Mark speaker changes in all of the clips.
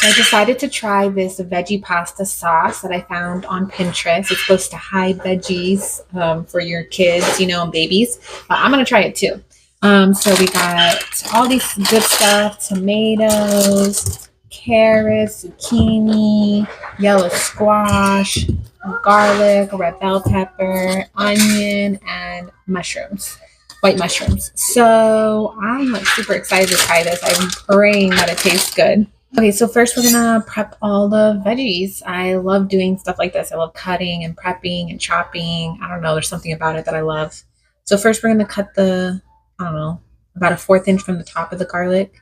Speaker 1: I decided to try this veggie pasta sauce that I found on Pinterest. It's supposed to hide veggies for your kids, you know, and babies. But I'm going to try it too. So we got all these good stuff, tomatoes, carrots, zucchini, yellow squash, garlic, red bell pepper, onion, and mushrooms, white mushrooms. So I'm like super excited to try this. I'm praying that it tastes good. Okay, so first we're gonna prep all the veggies. I love doing stuff like this. I love cutting and prepping and chopping. I don't know, there's something about it that I love. So first we're gonna cut the, I don't know, about a 1/4 inch from the top of the garlic.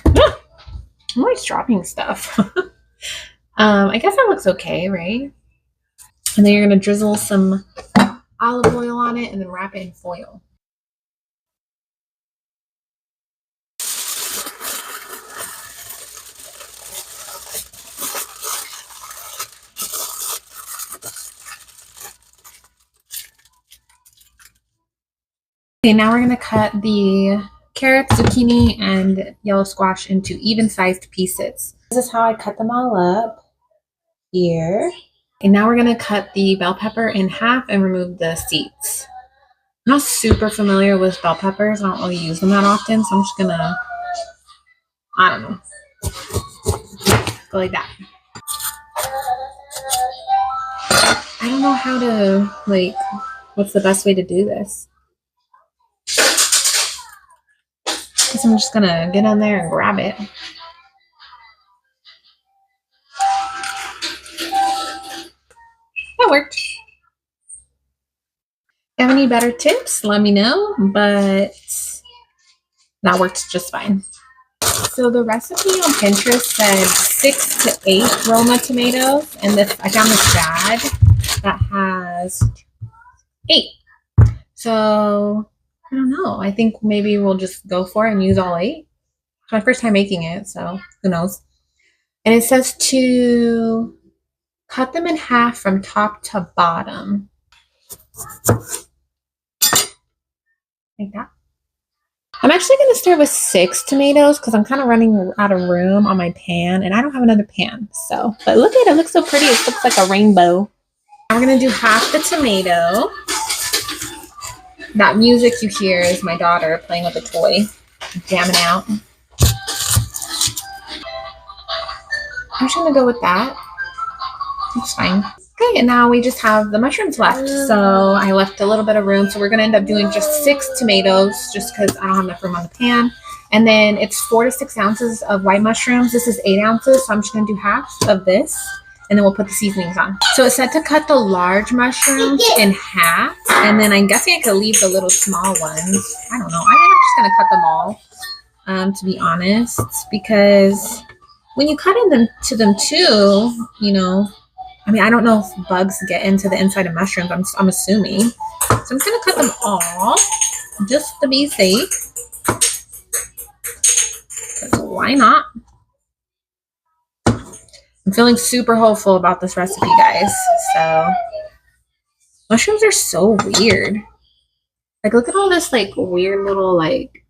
Speaker 1: Ah, I'm always dropping stuff. I guess that looks okay, right? And then you're gonna drizzle some olive oil on it and then wrap it in foil. Okay, now we're going to cut the carrots, zucchini, and yellow squash into even-sized pieces. This is how I cut them all up here. And now we're going to cut the bell pepper in half and remove the seeds. I'm not super familiar with bell peppers. I don't really use them that often, so I'm just going to, I don't know, go like that. I don't know how to, like, what's the best way to do this? So I'm just gonna get on there and grab it. That worked. If you have any better tips, let me know, but that worked just fine. So the recipe on Pinterest said 6 to 8 Roma tomatoes, and this I found this bag that has 8. So I don't know. I think maybe we'll just go for it and use all 8. It's my first time making it, so who knows. And it says to cut them in half from top to bottom. Like that. I'm actually going to start with 6 tomatoes because I'm kind of running out of room on my pan, and I don't have another pan. So, but look at it. It looks so pretty. It looks like a rainbow. Now we're going to do half the tomato. That music you hear is my daughter playing with a toy, jamming out. I'm just going to go with that. It's fine. Okay, and now we just have the mushrooms left. So I left a little bit of room. So we're going to end up doing just 6 tomatoes just because I don't have enough room on the pan. And then it's 4 to 6 ounces of white mushrooms. This is 8 ounces. So I'm just going to do half of this. And then we'll put the seasonings on. So it said to cut the large mushrooms in half. And then I'm guessing I could leave the little small ones. I don't know. I think I'm just going to cut them all, to be honest. Because when you cut into them too, you know, I mean, I don't know if bugs get into the inside of mushrooms. I'm assuming. So I'm just going to cut them all just to be safe. Why not? I'm feeling super hopeful about this recipe, guys. So mushrooms are so weird. Like, look at all this like weird little like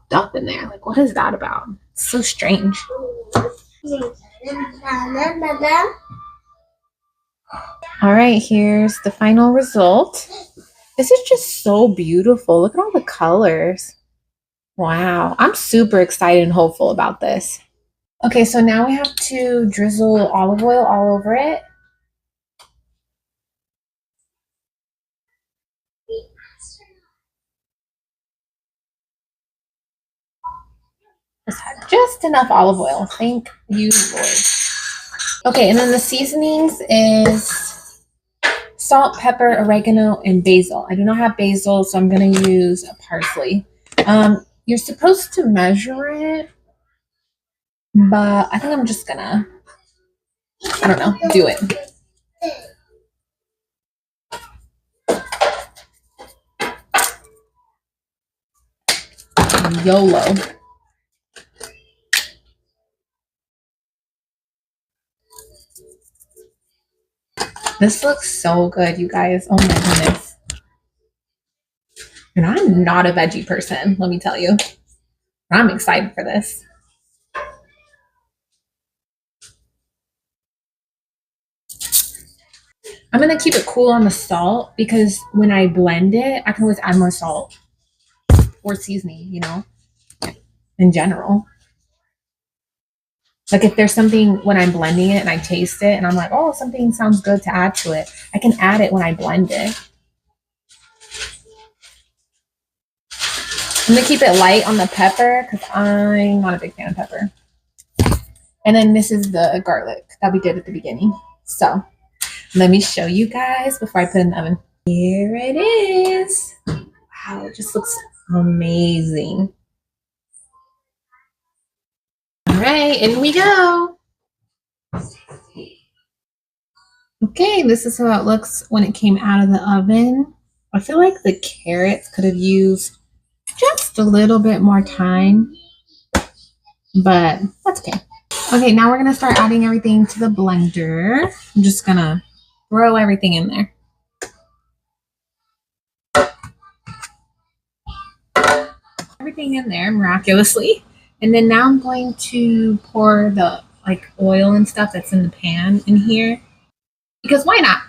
Speaker 1: stuff in there. Like, what is that about? It's so strange. All right, here's the final result. This is just so beautiful. Look at all the colors. Wow, I'm super excited and hopeful about this. Okay, so now we have to drizzle olive oil all over it. Just enough olive oil. Thank you, Lord. Okay, and then the seasonings is salt, pepper, oregano, and basil. I do not have basil, so I'm going to use a parsley. You're supposed to measure it, but I think I'm just going to, I don't know, do it. YOLO. This looks so good, you guys. Oh my goodness. And I'm not a veggie person, let me tell you. I'm excited for this. I'm going to keep it cool on the salt because when I blend it, I can always add more salt or seasoning, you know, in general. Like if there's something when I'm blending it and I taste it and I'm like, oh, something sounds good to add to it, I can add it when I blend it. I'm going to keep it light on the pepper because I'm not a big fan of pepper. And then this is the garlic that we did at the beginning. So let me show you guys before I put it in the oven. Here it is. Wow, it just looks amazing. All right, in we go. Okay, this is how it looks when it came out of the oven. I feel like the carrots could have used just a little bit more time, but that's okay. Okay, now we're gonna start adding everything to the blender. I'm just gonna throw everything in there. Everything in there miraculously. And then now I'm going to pour the like oil and stuff that's in the pan in here. Because why not?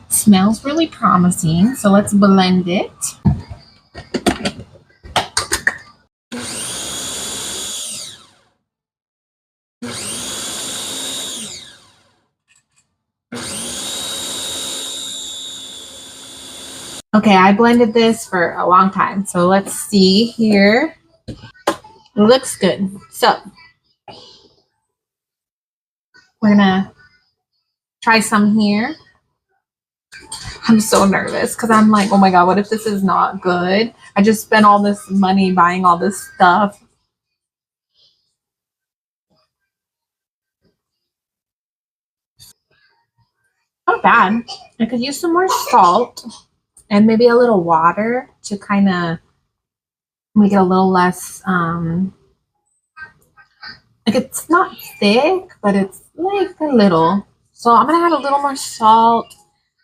Speaker 1: Smells really promising. So let's blend it. Okay, I blended this for a long time. So let's see here. It looks good. So we're gonna try some here. I'm so nervous because I'm like, oh my God, what if this is not good? I just spent all this money buying all this stuff. Not bad. I could use some more salt and maybe a little water to kind of make it a little less, like it's not thick, but it's like a little. So I'm going to add a little more salt.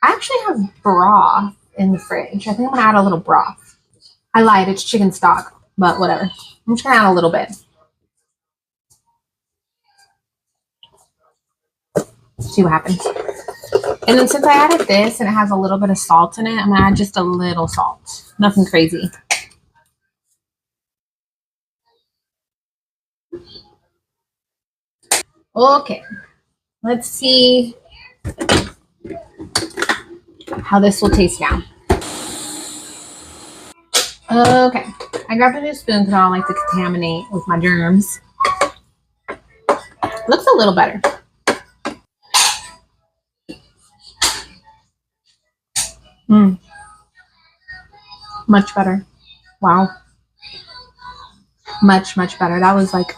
Speaker 1: I actually have broth in the fridge. I think I'm going to add a little broth. I lied, it's chicken stock, but whatever. I'm just going to add a little bit. See what happens. And then since I added this and it has a little bit of salt in it, I'm going to add just a little salt. Nothing crazy. Okay. Let's see how this will taste now. Okay. I grabbed a new spoon because I don't like to contaminate with my germs. Looks a little better. Much better. Wow. Much better. That was like,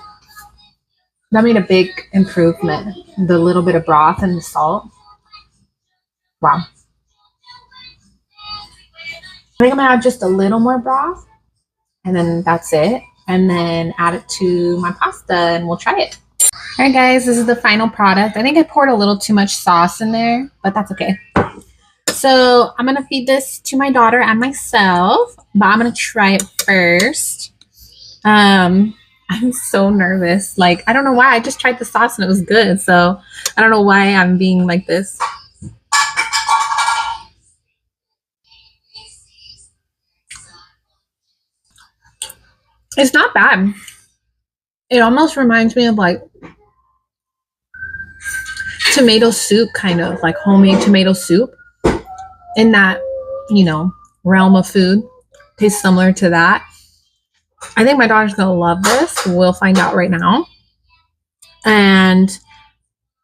Speaker 1: that made a big improvement. The little bit of broth and the salt. Wow. I think I'm gonna add just a little more broth and then that's it. And then add it to my pasta and we'll try it. All right, guys, this is the final product. I think I poured a little too much sauce in there, but that's okay. So I'm going to feed this to my daughter and myself, but I'm going to try it first. I'm so nervous. Like, I don't know why. I just tried the sauce and it was good. So I don't know why I'm being like this. It's not bad. It almost reminds me of like tomato soup, kind of like homemade tomato soup. In that, you know, realm of food. Tastes similar to that. I think my daughter's gonna love this. We'll find out right now. And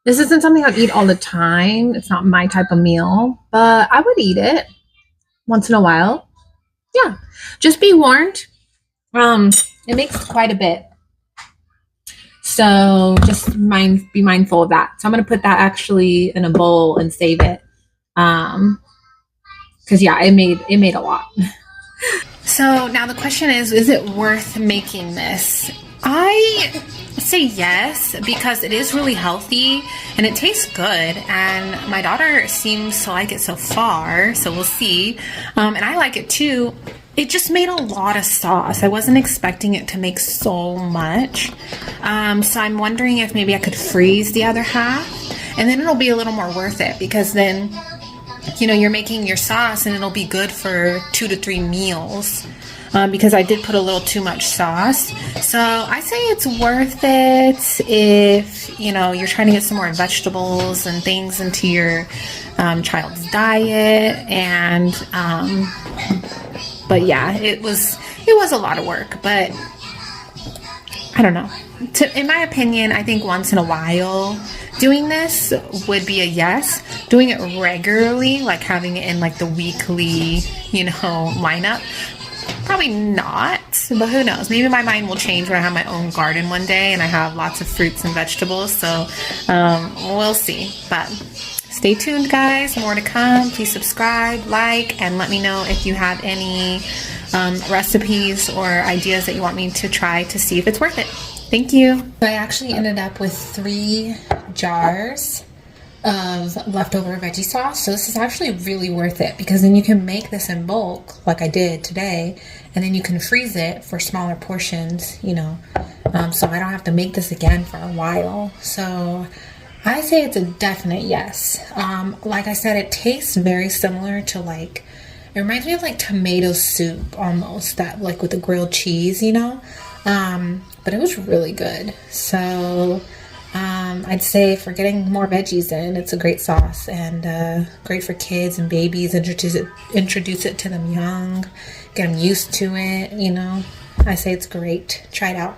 Speaker 1: this isn't something I'd eat all the time. It's not my type of meal, but I would eat it once in a while. Yeah, just be warned. It makes quite a bit. So just be mindful of that. So I'm gonna put that actually in a bowl and save it. Because yeah, it made a lot. So now the question is it worth making this? I say yes, because it is really healthy and it tastes good, and my daughter seems to like it so far, so we'll see. And I like it too. It just made a lot of sauce. I wasn't expecting it to make so much. So I'm wondering if maybe I could freeze the other half, and then it'll be a little more worth it, because then, you know, you're making your sauce and it'll be good for 2 to 3 meals. Because I did put a little too much sauce. So I say it's worth it if, you know, you're trying to get some more vegetables and things into your child's diet. And but yeah, it was a lot of work, but I don't know. In my opinion, I think once in a while doing this would be a yes. Doing it regularly, like having it in like the weekly, you know, lineup, probably not, but who knows? Maybe my mind will change when I have my own garden one day and I have lots of fruits and vegetables. So we'll see. But stay tuned, guys. More to come. Please subscribe, like, and let me know if you have any recipes or ideas that you want me to try to see if it's worth it. Thank you. I actually ended up with 3 jars of leftover veggie sauce. So this is actually really worth it, because then you can make this in bulk like I did today, and then you can freeze it for smaller portions, you know, so I don't have to make this again for a while. So I say it's a definite yes. Like I said, it tastes very similar to, like, it reminds me of like tomato soup almost, that like with the grilled cheese, you know, but it was really good. So I'd say for getting more veggies in, it's a great sauce, and great for kids and babies. Introduce it to them young, get them used to it, you know. I say it's great. Try it out.